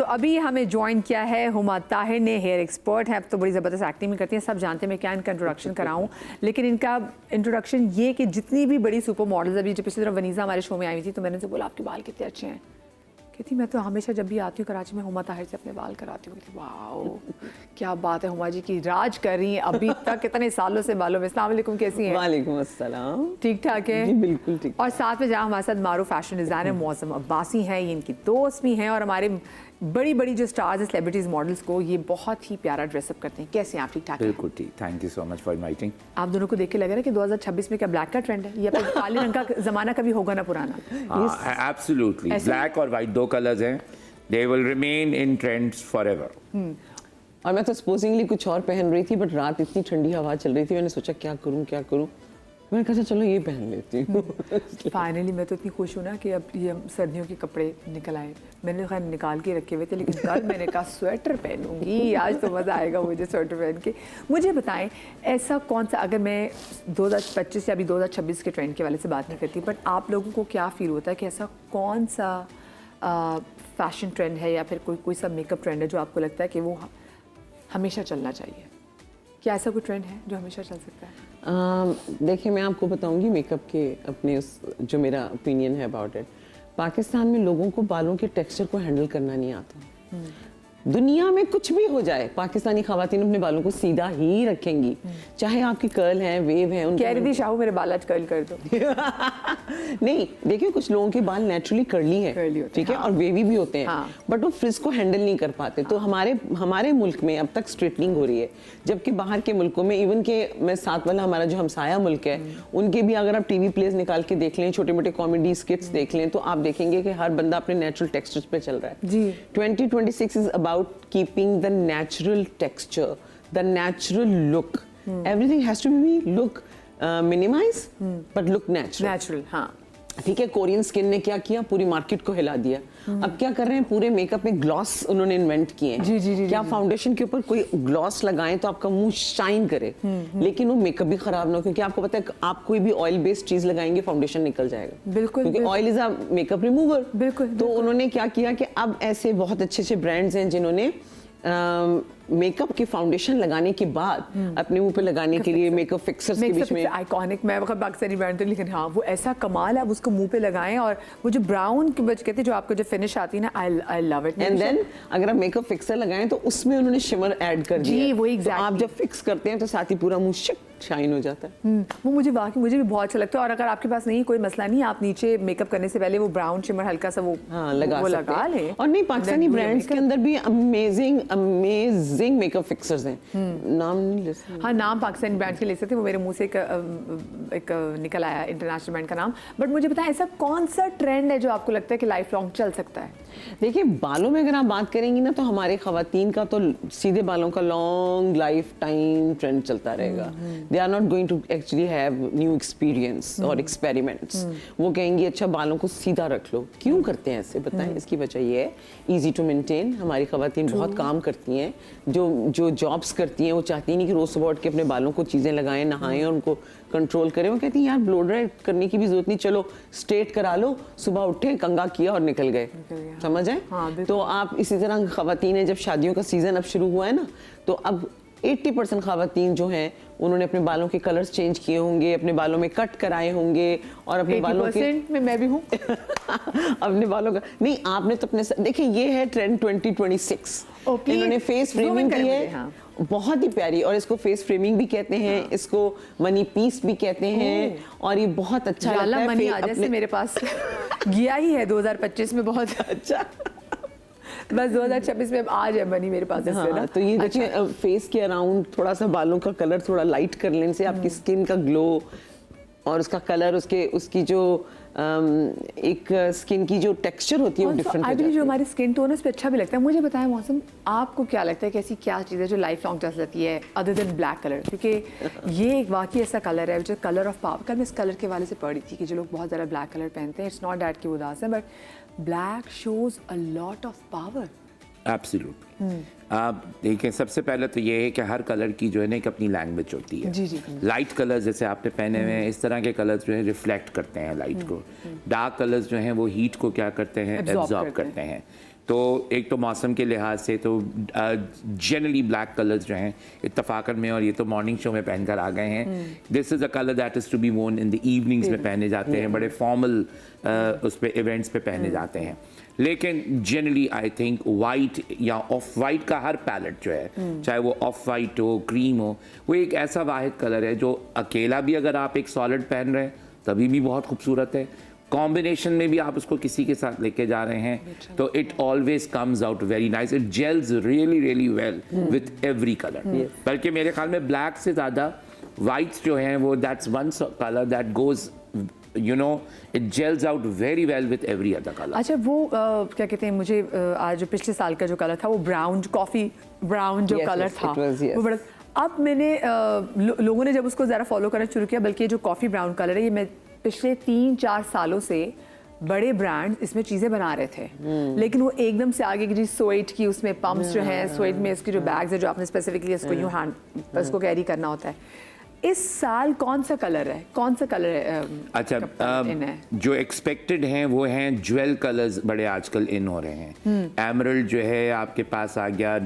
तो अभी हमें ज्वाइन किया है हुमा ताहिर ने, हेयर एक्सपर्ट है, अब तो बड़ी ज़बरदस्त एक्टिंग भी करती हैं, सब जानते हैं। मैं क्या इनका इंट्रोडक्शन कराऊं, लेकिन इनका इंट्रोडक्शन ये कि जितनी भी बड़ी सुपर मॉडल्स, अभी जो पिछली तरफ वनीज़ा हमारे शो में आई हुई थी, तो मैंने उनसे बोला आपके बाल कितने अच्छे हैं। कहती मैं तो हमेशा जब भी आती हूँ कराची में हुमा ताहिर से अपने बाल कराती हूँ। वाह क्या बात है, हुमा जी की राज कर रही हैं अभी तक कितने सालों से बालों में। अस्सलाम वालेकुम, कैसी हैं? वालेकुम अस्सलाम। ठीक ठाक है जी बिल्कुल ठीक। और साथ में जहाँ हमारे साथ मारूफ फैशन डिज़ाइनर मौसम अब्बासी हैं, ये इनकी दोस्त भी हैं और हमारे बड़ी बड़ी जो स्टार्स हैं, सेलिब्रिटीज़, मॉडल्स को ये बहुत ही प्यारा ड्रेसअप करते हैं। कैसे हैं आप? ठीक ठाक हैं? बिल्कुल ठीक, thank you so much for inviting. आप दोनों को देख के लग रहा है कि 2026 में क्या ब्लैक का ट्रेंड है, या फिर काले रंग का ज़माना कभी होगा ना पुराना? एब्सोल्युटली, ब्लैक और वाइट दो कलर्स हैं, they will remain in trends forever. और मैं तो सपोजिंगली कुछ और पहन रही थी, बट रात इतनी ठंडी हवा चल रही थी, मैंने सोचा क्या करूं, मैंने कहा चलो ये पहन लेती हूँ। फाइनली मैं तो इतनी खुश हूँ ना कि अब ये सर्दियों के कपड़े निकल आए। मैंने खैर निकाल के रखे हुए थे, लेकिन कल मैंने कहा स्वेटर पहनूंगी, आज तो मज़ा आएगा मुझे स्वेटर पहन के। मुझे बताएं ऐसा कौन सा, अगर मैं 2025 या अभी 2026 के ट्रेंड के वाले से बात नहीं करती, बट आप लोगों को क्या फील होता है कि ऐसा कौन सा फैशन ट्रेंड है या फिर कोई सा मेकअप ट्रेंड है जो आपको लगता है कि वो हमेशा चलना चाहिए? क्या ऐसा कोई ट्रेंड है जो हमेशा चल सकता है? देखिए मैं आपको बताऊंगी मेकअप के अपने जो मेरा ओपिनियन है अबाउट इट। पाकिस्तान में लोगों को बालों के टेक्सचर को हैंडल करना नहीं आता। दुनिया में कुछ भी हो जाए, पाकिस्तानी खवातीन अपने बालों को सीधा ही रखेंगी, चाहे आपके कर्ल हैं, वेव हैं। कह रही थी शाहू मेरे बाल आज कर्ल कर दो। नहीं देखिए, कुछ लोगों के बाल नेचुरली कर्ली हैं, ठीक है, और वेवी भी होते हैं, बट वो फ्रिज को हैंडल नहीं कर पाते। तो हमारे मुल्क में अब तक स्ट्रेटनिंग हो रही है, जबकि बाहर के मुल्कों में, इवन के मैं साथ वाला हमारा जो हमसाया मुल्क है, उनके भी अगर आप टीवी प्लेस निकाल के देख लें, छोटे मोटे कॉमेडी स्किट्स देख लें, तो आप देखेंगे कि हर बंदा अपने नेचुरल टेक्सचर्स पे चल रहा है जी। 2026 is about keeping the natural texture, the natural look. Everything has to be look minimized, but look natural. Natural, हाँ। ठीक है, कोरियन स्किन ने क्या किया, पूरी मार्केट को हिला दिया। अब क्या कर रहे हैं, पूरे मेकअप में ग्लॉस उन्होंने इन्वेंट किए हैं। जी, क्या फाउंडेशन के ऊपर कोई ग्लॉस लगाएं तो आपका मुंह शाइन करे, लेकिन वो मेकअप भी खराब ना हो, क्योंकि आपको पता है आप कोई भी ऑयल बेस्ड चीज लगाएंगे फाउंडेशन निकल जाएगा। बिल्कुल, क्योंकि oil is a makeup remover. बिल्कुल। तो उन्होंने क्या किया कि अब ऐसे बहुत अच्छे अच्छे ब्रांड्स हैं जिन्होंने मेकअप की फाउंडेशन लगाने के बाद अपने मुंह पे लगाने के लिए मेकअप फिक्सर्स के बीच में आइकॉनिक, मैं पाकिस्तानी ब्रांड तो, लेकिन हाँ वो ऐसा कमाल है, आप उसको मुंह पे लगाएं और वो जो ब्राउन की वजह कहते हैं जो आपको जो फिनिश आती है ना, I love it. And then अगर आप मेकअप फिक्सर लगाएं तो उसमें उन्होंने शिमर ऐड कर दिया जी, वो तो आप जब फिक्स करते हैं तो साथ ही पूरा मुंह शाइन हो जाता है। वो मुझे वाकई मुझे भी बहुत अच्छा लगता है। और अगर आपके पास नहीं, कोई मसला नहीं, आप नीचे मेकअप करने से पहले वो ब्राउन शिमर हल्का सा वो लगा लें। और नहीं, पाकिस्तानी ब्रांड्स के अंदर भी अमेजिंग मेकअप फिक्सर्स हैं। नाम नहीं ले सकते। हाँ, नाम पाकिस्तानी ब्रांड्स के ले सकते, वो मेरे मुंह से एक निकल आया इंटरनेशनल ब्रांड का नाम। बट मुझे बताएं ऐसा कौन सा ट्रेंड है जो आपको लगता है कि लाइफ लॉन्ग चल सकता है? देखिए, बालों में अगर आप बात करेंगी ना, तो हमारे खवातीन का तो सीधे बालों का लॉन्ग लाइफ टाइम ट्रेंड चलता रहेगा। They are not going to actually have new experience और एक्सपेरिमेंट्स। वो कहेंगी अच्छा बालों को सीधा रख लो। क्यों करते हैं ऐसे, बताएं? इसकी वजह ये है, इजी टू मेंटेन। हमारी खवातीन बहुत काम करती हैं, जो जॉब्स करती हैं, वो चाहती नहीं कि रोज सुबह उठ के अपने बालों को चीज़ें लगाएं, नहाएं और उनको कंट्रोल करें। वो कहती हैं यार ब्लो ड्राई करने की भी जरूरत नहीं, चलो स्ट्रेट करा लो, सुबह उठे कंघा किया और निकल गए। समझ आए? हाँ, तो आप इसी तरह खवातीन है, जब शादियों का सीजन अब शुरू हुआ है ना, तो अब 80% खवातीन जो हैं उन्होंने अपने बालों के कलर्स चेंज किए होंगे, अपने बालों में कट कराए होंगे, और अपने बालों के में मैं भी हूँ। अपने बालों का नहीं, आपने तो अपने देखिए, ये है ट्रेंड 2026। इन्होंने फेस फ्रेमिंग की है, हाँ। बहुत ही प्यारी, और इसको फेस फ्रेमिंग भी कहते हैं, हाँ। इसको मनी पीस भी कहते हैं, और ये बहुत अच्छा लगता है। मनी आज से मेरे पास गया ही है 2025 में, बहुत अच्छा। बस 2026 में अब आज है मनी मेरे पास। हाँ, तो ये देखिए, अच्छा। फेस के अराउंड थोड़ा सा बालों का कलर थोड़ा लाइट कर लेने से आपकी स्किन का ग्लो और उसका कलर, उसकी जो एक स्किन की जो टेक्सचर होती है वो डिफरेंट हो जाती है। जो हमारी स्किन टोन है उस पर अच्छा भी लगता है। मुझे बताएं मौसम, आपको क्या लगता है कि ऐसी क्या चीज़ है जो लाइफ लॉन्ग चल सकती है अदर देन ब्लैक कलर? क्योंकि ये एक वाकई ऐसा कलर है जो कलर ऑफ पावर। कल मैं इस कलर के वाले से पढ़ी थी कि जो लोग बहुत ज़्यादा ब्लैक कलर पहनते हैं, इट्स नॉट दैट कि उदास है, but black shows a lot of power. Absolutely. आप देखें, सबसे पहले तो ये है कि हर कलर की जो है ना एक अपनी लैंग्वेज होती है। जी। लाइट कलर्स जैसे आपने पहने हुए हैं, इस तरह के कलर्स जो है रिफ्लेक्ट करते हैं लाइट को। डार्क कलर्स जो हैं वो हीट को क्या करते हैं, एब्जॉर्ब करते हैं। तो एक तो मौसम के लिहाज से तो जनरली ब्लैक कलर्स जो हैं इत्तफाकन में, और ये तो मॉर्निंग शो में पहनकर आ गए हैं, this is a colour that is to be worn in the evenings में पहने जाते हैं, बड़े फॉर्मल उस पे इवेंट्स पे पहने जाते हैं। लेकिन जनरली आई थिंक वाइट या ऑफ वाइट का हर पैलेट जो है, चाहे वो ऑफ वाइट हो, क्रीम हो, वो एक ऐसा वाहिद कलर है जो अकेला भी अगर आप एक सॉलिड पहन रहे हैं तभी भी बहुत खूबसूरत है, कॉम्बिनेशन में भी आप उसको किसी के साथ लेके जा रहे हैं तो it always comes out very nice, it gels really really well with every colour. बल्कि मेरे ख्याल में ब्लैक से ज़्यादा वाइट्स जो हैं वो that's one colour that goes you know it gels out very well with every other color। अच्छा वो क्या कहते हैं, मुझे आज जो पिछले साल का जो कलर था वो ब्राउन, कॉफ़ी ब्राउन जो कलर था वो बड़ा, अब मैंने लोगों ने जब उसको ज़रा फॉलो करना शुरू किया, बल्कि जो कॉफ़ी ब्राउन कलर है ये मैं पिछले 3-4 सालों से बड़े ब्रांड इसमें चीज़ें बना रहे थे, लेकिन वो एकदम से आगे की जी स्वेट की उसमें पम्प्स जो हैं, स्वेट में इसकी जो बैग्स है जो आपने स्पेसिफिकली इसको यूँ हैंड इसको कैरी करना होता है, इस साल कौन सा कलर है, कौन सा कलर है? अच्छा जो एक्सपेक्टेड हैं वो हैं ज्वेल कलर्स, बड़े आजकल इन हो रहे हैं। एमरल्ड जो है आपके पास आ गया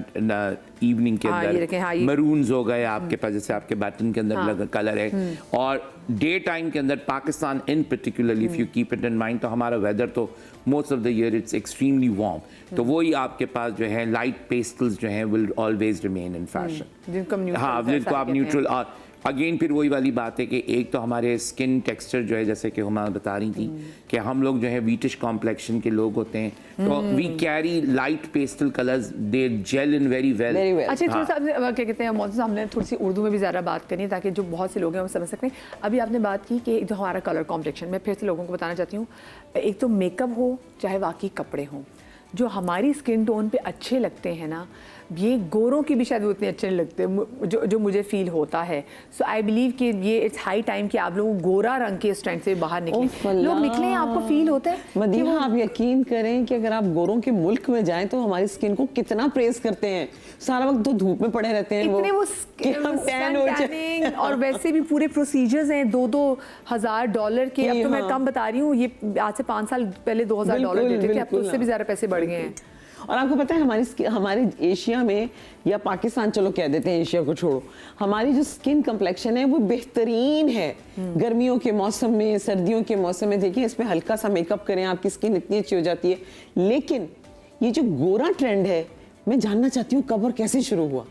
इवनिंग के अंदर, मरून्स हो गए आपके पास, जैसे आपके बटन के अंदर कलर है, और डे टाइम के अंदर Pakistan in particularly if you keep it in mind, तो हमारा वेदर तो most of the year it's extremely warm, तो वही आपके पास जो है लाइट पेस्टल्स जो हैं will always remain in fashion. हाँ, जिनको आप न्यूट्रल, और अगेन फिर वही वाली बात है कि एक तो हमारे स्किन टेक्सचर जो है, जैसे कि हुमा बता रही थी कि हम लोग जो है वीटिश कॉम्प्लेक्शन के लोग होते हैं, तो we carry light pastel colours, they gel in very well. अच्छा थोड़ा सा क्या कहते हैं मौजूद, हमने थोड़ी सी उर्दू में भी ज़्यादा बात करनी है ताकि जो बहुत से लोग हैं वो समझ सकते हैं। अभी आपने बात की कि जो हमारा कलर कॉम्प्लेक्शन, मैं फिर से लोगों को बताना चाहती हूँ, एक तो मेकअप हो चाहे वाकई कपड़े हों, जो हमारी स्किन टोन पे अच्छे लगते हैं ना, ये गोरों की भी शायद उतने अच्छे नहीं लगते जो मुझे फील होता है। सो आई बिलीव कि ये इट्स हाई टाइम कि आप लोग गोरा रंग के स्ट्रेंथ से बाहर निकलें, लोग निकलें, आपको फील होता है। मदीना आप यकीन करें कि अगर आप गोरों के मुल्क में जाएं तो हमारी स्किन को कितना प्रेस करते हैं, सारा वक्त तो धूप में पड़े रहते हैं इतने वो कि हम टैन हो जाएं। और वैसे भी पूरे प्रोसीजर्स हैं $2,000 के, अब तो मैं कम बता रही हूँ, ये आज से 5 साल पहले $2,000 देते थे, अब तो उससे भी ज़्यादा पैसे बढ़ गए हैं। और आपको पता है हमारे एशिया में, या पाकिस्तान, चलो कह देते हैं एशिया को छोड़ो, हमारी जो स्किन कम्प्लेक्शन है वो बेहतरीन है। गर्मियों के मौसम में, सर्दियों के मौसम में देखिए इसमें हल्का सा मेकअप करें आपकी स्किन इतनी अच्छी हो जाती है। लेकिन ये जो गोरा ट्रेंड है, मैं जानना चाहती हूँ कब और कैसे शुरू हुआ।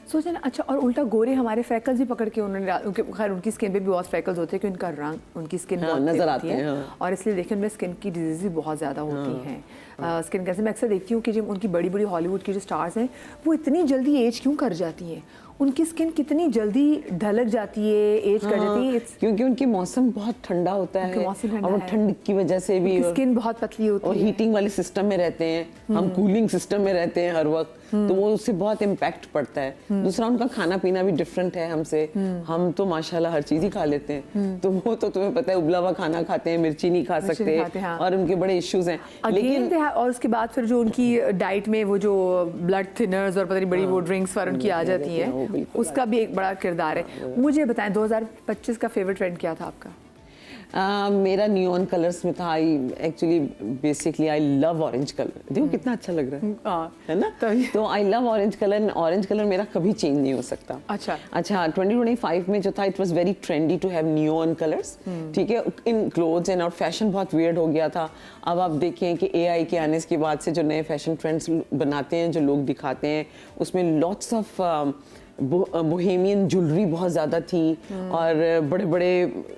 सोचे ना, अच्छा और उल्टा गोरे हमारे फ्रैकल्स भी पकड़ के उन्होंने, खैर उनकी स्किन पे भी बहुत फ्रैकल्स होते हैं कि उनका रंग, उनकी स्किन बहुत नजर आती है, और इसलिए देखिए उनमें स्किन की डिजीज भी बहुत ज़्यादा होती हैं। स्किन कैंसर मैं अक्सर देखती हूँ कि जब उनकी बड़ी बड़ी हॉलीवुड की जो स्टार्स हैं वो इतनी जल्दी एज क्यों कर जाती हैं, उनकी स्किन कितनी जल्दी ढलक जाती है, एज कर जाती है? क्योंकि उनके मौसम बहुत ठंडा होता है, और वो ठंड की वजह से भी स्किन बहुत पतली होती है, और हीटिंग वाले सिस्टम में रहते हैं, हम कूलिंग सिस्टम में रहते हैं हर वक्त, तो वो उससे बहुत इम्पैक्ट पड़ता है। दूसरा उनका खाना पीना भी डिफरेंट है हमसे, हम तो माशाल्लाह हर चीज ही खा लेते हैं, तो वो तो तुम्हें पता है उबला हुआ खाना खाते हैं, मिर्ची नहीं खा सकते, और उनके बड़े इश्यूज हैं। लेकिन और उसके बाद फिर जो उनकी डाइट में वो जो ब्लड थिनर्स और पता नहीं बड़ी वो ड्रिंक्स पर उनकी आ जाती हैं, उसका भी एक बड़ा किरदार है। मुझे बताएं 2025 का फेवरेट ट्रेंड क्या था आपका? मेरा नियॉन कलर्स में था। I actually basically I love orange colour. देखो कितना अच्छा लग रहा है ना, तो I love orange colour. Orange colour मेरा कभी चेंज नहीं हो सकता। अच्छा 2025 में जो था, it was very trendy to have neon colours, ठीक है, इन क्लोथ्स एंड, और फैशन बहुत वियर्ड हो गया था। अब आप देखें कि एआई के आने के बाद से जो नए फैशन ट्रेंड्स बनाते हैं, जो लोग दिखाते हैं, उसमें लॉट्स ऑफ बोहेमियन ज्वेलरी बहुत ज़्यादा थी, और बड़े बड़े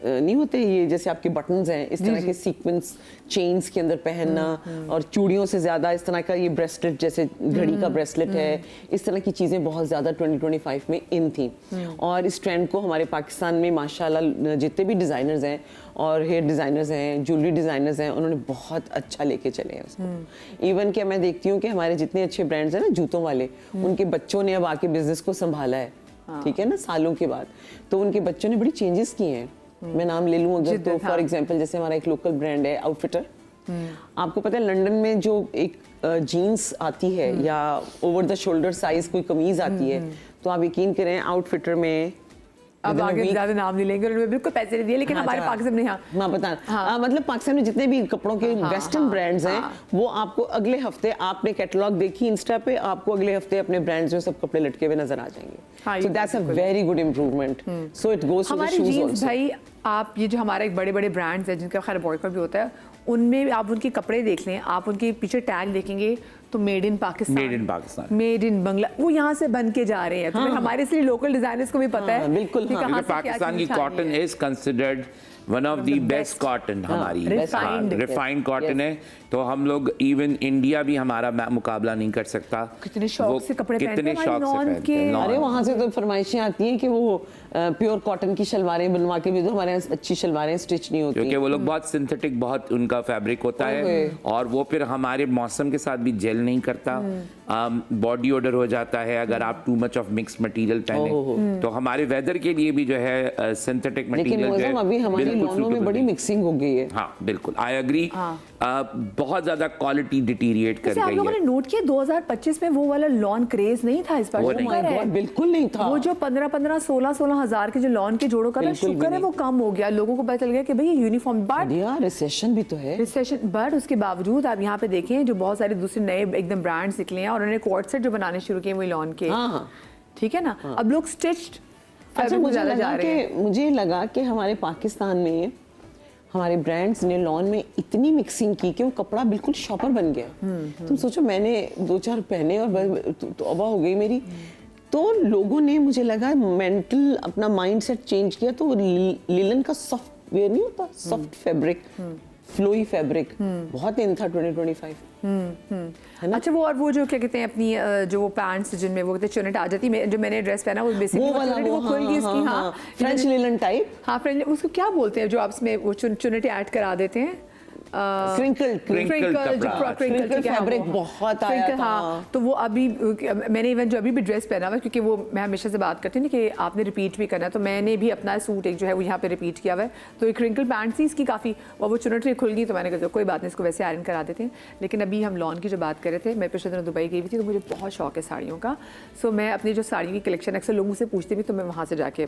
नहीं होते ये जैसे आपके बटन्स हैं, इस तरह के सीक्वेंस चेन्स के अंदर पहनना, और चूड़ियों से ज़्यादा इस तरह का ये ब्रेसलेट, जैसे घड़ी का ब्रेसलेट है, इस तरह की चीज़ें बहुत ज़्यादा 2025 में इन थी। और इस ट्रेंड को हमारे पाकिस्तान में माशाल्लाह जितने भी डिज़ाइनर्स हैं, और हेयर डिज़ाइनर्स हैं, ज्वेलरी डिज़ाइनर्स हैं, उन्होंने बहुत अच्छा लेके चले हैं उसको। इवन कि मैं देखती हूँ कि हमारे जितने अच्छे ब्रांड्स हैं ना जूतों वाले, उनके बच्चों ने अब आके बिजनेस को संभाला है, ठीक है ना, सालों के बाद, तो उनके बच्चों ने बड़ी चेंजेस किए हैं। मैं नाम ले लूँ अगर, तो फॉर एग्जांपल जैसे हमारा एक लोकल ब्रांड है आउटफिटर। आपको पता है लंदन में जो एक जीन्स आती है या ओवर द शोल्डर साइज कोई कमीज आती है, तो आप यकीन करें आउटफिटर में अब within a आगे week- ज्यादा नाम नहीं लेंगे, उन्होंने बिल्कुल पैसे नहीं दिए, लेकिन हाँ, हमारे अच्छा। पाकिस्तान में हाँ मैं बता हाँ। मतलब पाकिस्तान में जितने भी कपड़ों के हाँ, वेस्टर्न हाँ, ब्रांड्स हैं हाँ। वो आपको अगले हफ्ते, आपने कैटलॉग देखी इंस्टा पे, आपको अगले हफ्ते अपने ब्रांड्स में सब कपड़े लटके हुए नजर आ जाएंगे। हाँ, सो ये दैट्स अ बिल्कुल। Very good improvement. So it goes to the हमारे शूज जीन्स आल्सो। भाई, आप ये जो हमारे एक बड़े बड़े ब्रांड्स हैं जिनका खैर बॉयकॉट भी होता है, उनमें भी आप उनके कपड़े देख लें, आप उनके पीछे टैग देखेंगे तो made in Pakistan, Made in Pakistan. Made in Bangla, वो यहाँ से बन के जा रहे हैं। तो हाँ। हमारे इसलिए लोकल डिजाइनर्स को भी पता है बिल्कुल, कि हाँ। कहाँ क्योंकि से क्या पाकिस्तान की चीज़ आनी कॉटन है। Is considered one of the the best best. Cotton हमारी refined. रिफाइंड कॉटन है। तो हम लोग इवन इंडिया भी हमारा मुकाबला नहीं कर सकता। कितने शौक वो से कपड़े पहनते कितने हैं हमारे शौक से नॉन पहनते के। हैं, नॉन। अरे वहां से तो फरमाइशें आती हैं कि वो प्योर कॉटन की शलवारें बनवा के भी दो, हमारे यहाँ अच्छी शलवारें स्टिच नहीं होती। क्योंकि वो लोग बहुत सिंथेटिक, बहुत उनका फैब्रिक होता है और वो फिर हमारे मौसम के साथ भी जेल नहीं करता, बॉडी ओडर हो जाता है अगर आप too much of mix material पहने। तो हमारे वेदर के लिए भी जो है सिंथेटिक लेकिन मटेरियल जो है अभी हमारी बिल्कुल लॉनों में suitable बड़ी नहीं। मिक्सिंग हो गई है। हाँ बिल्कुल, आई एग्री। हाँ। बहुत ज्यादा क्वालिटी डिटीरिएट कर वैसे आप गई लोगों ने है। नोट किया 2025 में वो वाला लॉन क्रेज नहीं था इस बार, वो शुक्र नहीं। Oh my है। God, बिल्कुल नहीं था। वो जो 15-16 हजार के जो लॉन के जोड़ों का था, बिल्कुल भी शुक्र है नहीं। वो कम हो गया, लोगों को पता चल गया कि भाई ये यूनिफॉर्म। बट यार रिसेशन भी तो है। रिसेशन, बट उसके बावजूद आप यहाँ पे देखें जो बहुत सारे दूसरे नए एकदम ब्रांड्स निकले हैं और उन्होंने कोट सेट जो बनाने शुरू किए वही लॉन के। हाँ, हाँ। ठीक है ना, अब लोग स्टिच्ड अच्छा, मुझे ज्यादा जा रहे हैं। लगा कि हमारे पाकिस्तान में हमारे ब्रांड्स ने लॉन में इतनी मिक्सिंग की कि वो कपड़ा बिल्कुल शॉपर बन गया। तुम सोचो, मैंने 2-4 पहने और तौबा हो गई मेरी। तो लोगों ने, मुझे लगा, मेंटल अपना माइंड सेट चेंज किया। तो लिलन का सॉफ्ट वेयर नहीं होता, सॉफ्ट फैब्रिक, फ्लोई फैब्रिक बहुत इन था 2025। अच्छा, वो और वो जो क्या कहते हैं अपनी जो वो पैंट्स जिनमें वो कहते हैं चुनट आ जाती, जो मैंने ड्रेस पहना वो बेसिकली वो वाला, वो खुल गई इसकी। हाँ, फ्रेंच लिलन टाइप। हाँ, फ्रेंच, उसको क्या बोलते हैं जो आप इसमें वो चुनट ऐड करा देते हैं, क्रिंकल कपड़ा। Crinkle fabric बहुत आया था। हाँ, तो वो अभी मैंने इवन जो अभी भी ड्रेस पहना हुआ है, क्योंकि वो मैं हमेशा से बात करती हूँ ना कि आपने रिपीट भी करना है, तो मैंने भी अपना सूट एक जो है वो यहाँ पे रिपीट किया हुआ है। तो एक क्रिंकल पैंट थी इसकी काफ़ी, और वो चुनट खुल गई, तो मैंने कहा कोई बात नहीं, इसको वैसे आयरन करा देते हैं। लेकिन अभी हम लॉन की जो बात कर रहे थे, मैं पिछले दिनों दुबई गई हुई थी, तो मुझे बहुत शौक है साड़ियों का। सो मैं अपनी जो साड़ियों की कलेक्शन अक्सर लोगों से पूछती भी, तो मैं वहाँ से जाके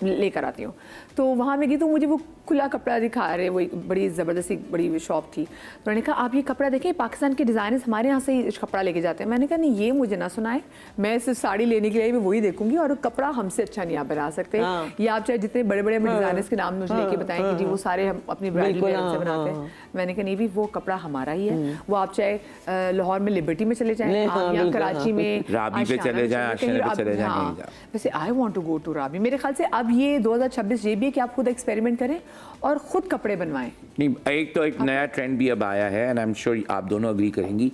लेकर आती हूँ। तो वहाँ में गई तो मुझे वो खुला कपड़ा दिखा रहे, वो एक बड़ी ज़बरदस्ती बड़ी शॉप थी। तो उन्होंने कहा आप ये कपड़ा देखें, पाकिस्तान के डिज़ाइनर्स हमारे यहाँ से ही कपड़ा लेके जाते हैं। मैंने कहा नहीं, ये मुझे ना सुनाए, मैं सिर्फ साड़ी लेने के लिए मैं वही देखूंगी, और कपड़ा हमसे अच्छा नहीं आप बना सकते। या आप चाहे जितने बड़े बड़े डिज़ाइनर्स के नाम मुझे लेके बताएं कि जी वो सारे हम अपनी ब्राइडल वेयर से बनाते हैं। मैंने कहा नहीं भी, वो कपड़ा हमारा ही है। वो आप चाहे लाहौर में लिबर्टी में चले जाएं, आप यहाँ कराची में राबी पे चले जाएं, आशियाना पे चले जाएं, कहीं जाएं। वैसे I want to go to Rabi. मेरे ख्याल से अब ये 2026 ये भी है कि आप खुद एक्सपेरिमेंट करें और खुद कपड़े बनवाएं। नहीं, एक नया ट्रेंड भी अब आया है, एंड आई एम श्योर आप दोनों अग्री करेंगी।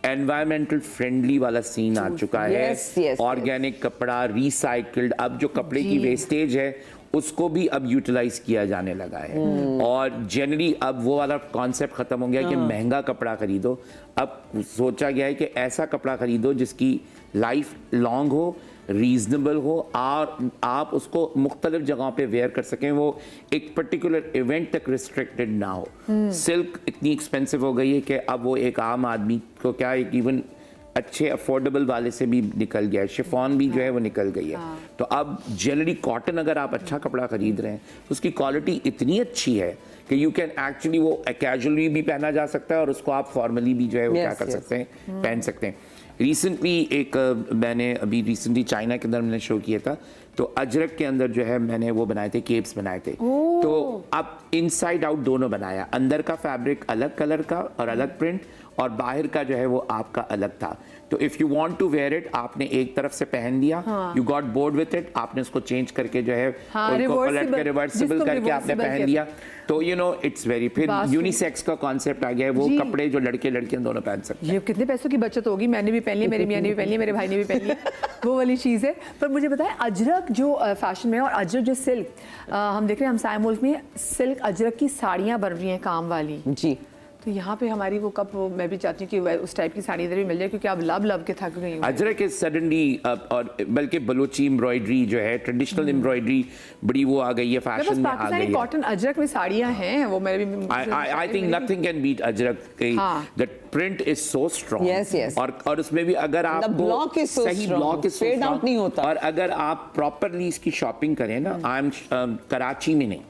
एनवायरमेंटल फ्रेंडली वाला सीन आ चुका है। ऑर्गेनिक कपड़ा, रिसाइकल्ड, अब जो कपड़े की वेस्टेज है उसको भी अब यूटिलाइज किया जाने लगा है। और जनरली अब वो वाला कॉन्सेप्ट खत्म हो गया कि महंगा कपड़ा खरीदो। अब सोचा गया है कि ऐसा कपड़ा खरीदो जिसकी लाइफ लॉन्ग हो, रीजनेबल हो, और आप उसको मुख्तलिफ जगहों पे वेयर कर सकें, वो एक पर्टिकुलर इवेंट तक रिस्ट्रिक्टेड ना हो। सिल्क इतनी एक्सपेंसिव हो गई है कि अब वो एक आम आदमी को क्या, एक इवन अच्छे अफोर्डेबल वाले से भी निकल गया है, शिफॉन भी जो है वो निकल गई है। तो अब जनरली कॉटन अगर आप अच्छा कपड़ा खरीद रहे हैं तो उसकी क्वालिटी इतनी अच्छी है कि यू कैन एक्चुअली, वो कैजुअली भी पहना जा सकता है और उसको आप फॉर्मली भी जो है वो क्या कर सकते हैं, पहन सकते हैं। रिसेंटली मैंने अभी रिसेंटली चाइना के अंदर मैंने शो किया था, तो अजरक के अंदर जो है मैंने वो बनाए थे, केप्स बनाए थे। तो अब इनसाइड आउट दोनों बनाया, अंदर का फैब्रिक अलग कलर का और अलग प्रिंट, और बाहर का जो है वो आपका अलग था। तो if you want to wear it, आपने एक तरफ से पहन लिया, you got bored with it, आपने उसको चेंज करके जो है उनको पलट के रिवर्सिबल करके आपने पहन लिया। तो यू नो इट्स वेरी, फिर यूनिसेक्स का कॉन्सेप्ट आ गया है, वो कपड़े जो लड़के लड़कियां दोनों पहन सकते हैं। ये कितने पैसों की बचत होगी, मैंने भी पहन लिया, मेरी मियाँ ने भी पहन लिया, मेरे भाई ने भी पहन लिया, वो वाली चीज़ है। पर मुझे बताएं, अजरक जो फैशन में, और अजरक जो सिल्क, हम देख रहे हैं हमसाया मुल्क में सिल्क अजरक की साड़ियाँ बन रही हैं काम वाली। जी, तो यहाँ पे हमारी वो कप मैं भी चाहती हूँ कि उस टाइप की साड़ी इधर भी मिल जाए, क्योंकि अब लब के थक गई हूँ। अजरक इज सडनली, और बल्कि बलोची एम्ब्रॉयडरी जो है, ट्रेडिशनल एम्ब्रॉयडरी बड़ी वो आ गई है, मेरे फैशन पास में आ पाकिस्तानी गई है। कॉटन अजरक में साड़ियाँ हैं, वो मेरे भी I think nothing can beat Ajrak. हाँ। The print is so strong। Yes, yes। और उसमें भी अगर आप block is so सही strong, block is so fade out strong। नहीं होता। और अगर आप प्रॉपरली इसकी शॉपिंग करें ना, आई एम कराची में नहीं,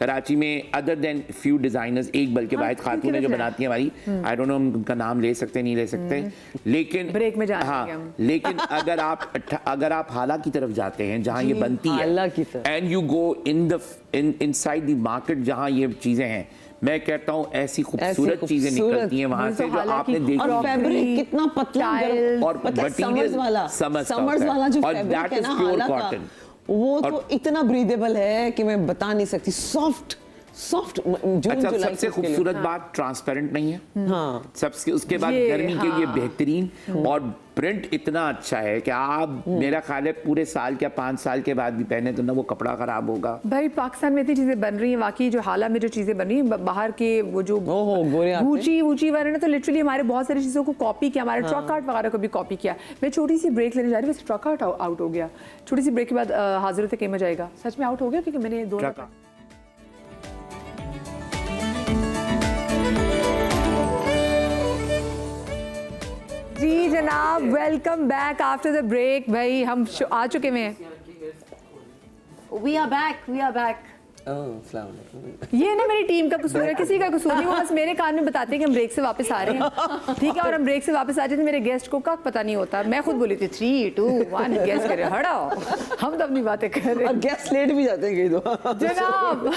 कराची में अदर देन फ्यू डिजाइनर्स, एक बल्कि वाहिद खातून है जो बनाती है हमारी, आई डोंट नो उनका नाम ले सकते नहीं ले सकते, लेकिन ब्रेक में जाएंगे हाँ, हम। लेकिन अगर आप हाला की तरफ जाते हैं जहाँ ये बनती हाला की है, तरफ। And you go inside the market जहाँ ये चीजें हैं, मैं कहता हूँ ऐसी खूबसूरत चीजें खूबसूरत। निकलती हैं वहां से जो आपने देखी और फैब्रिक कितना पतला गर्म, और मतलब मटेरियल समर्स वाला जो और फैब्रिक दैट है इज ना प्योर हाला का, कॉटन। वो तो इतना ब्रीदेबल है कि मैं बता नहीं सकती। सॉफ्ट जून अच्छा, जुलाई सबसे खूबसूरत बात ट्रांसपेरेंट नहीं है। हाँ, सबसे उसके बाद ये, गर्मी के लिए हाँ। बेहतरीन, और प्रिंट इतना अच्छा है कि आप मेरा ख्याल है पूरे साल या 5 साल के बाद भी पहने तो ना वो कपड़ा खराब होगा। भाई पाकिस्तान में इतनी चीजें बन रही हैं, वाकई जो हाला में जो चीजें बन रही हैं, बाहर के वो जो ओहो, गोरे आते हैं। गूची वाले ने तो लिटरली हमारे बहुत सारी चीजों को कॉपी किया, हमारे ट्रक आर्ट वगैरह को भी कॉपी किया। मैं छोटी सी ब्रेक लेने जा रही हूँ, ट्रक आर्ट आउट हो गया। छोटी सी ब्रेक के बाद हाजिर होते कीमा जाएगा। सच में आउट हो गया, क्योंकि मैंने दो ट्रक जी जनाब, welcome back after the break. भाई हम आ चुके हैं। We are back. ये ना मेरी टीम का कसूर है, किसी का कसूर नहीं, वो बस मेरे कान में बताते हैं कि हम ब्रेक से वापस आ रहे हैं, ठीक है। और हम ब्रेक से वापस आ जाते हैं, मेरे गेस्ट को कब पता नहीं होता। मैं खुद बोली थी 3, 2, 1 गेस्ट करे, हटाओ, हम तो अपनी बातें कर रहे और हैं गेस्ट लेट भी जाते हैं कई दो। जनाब।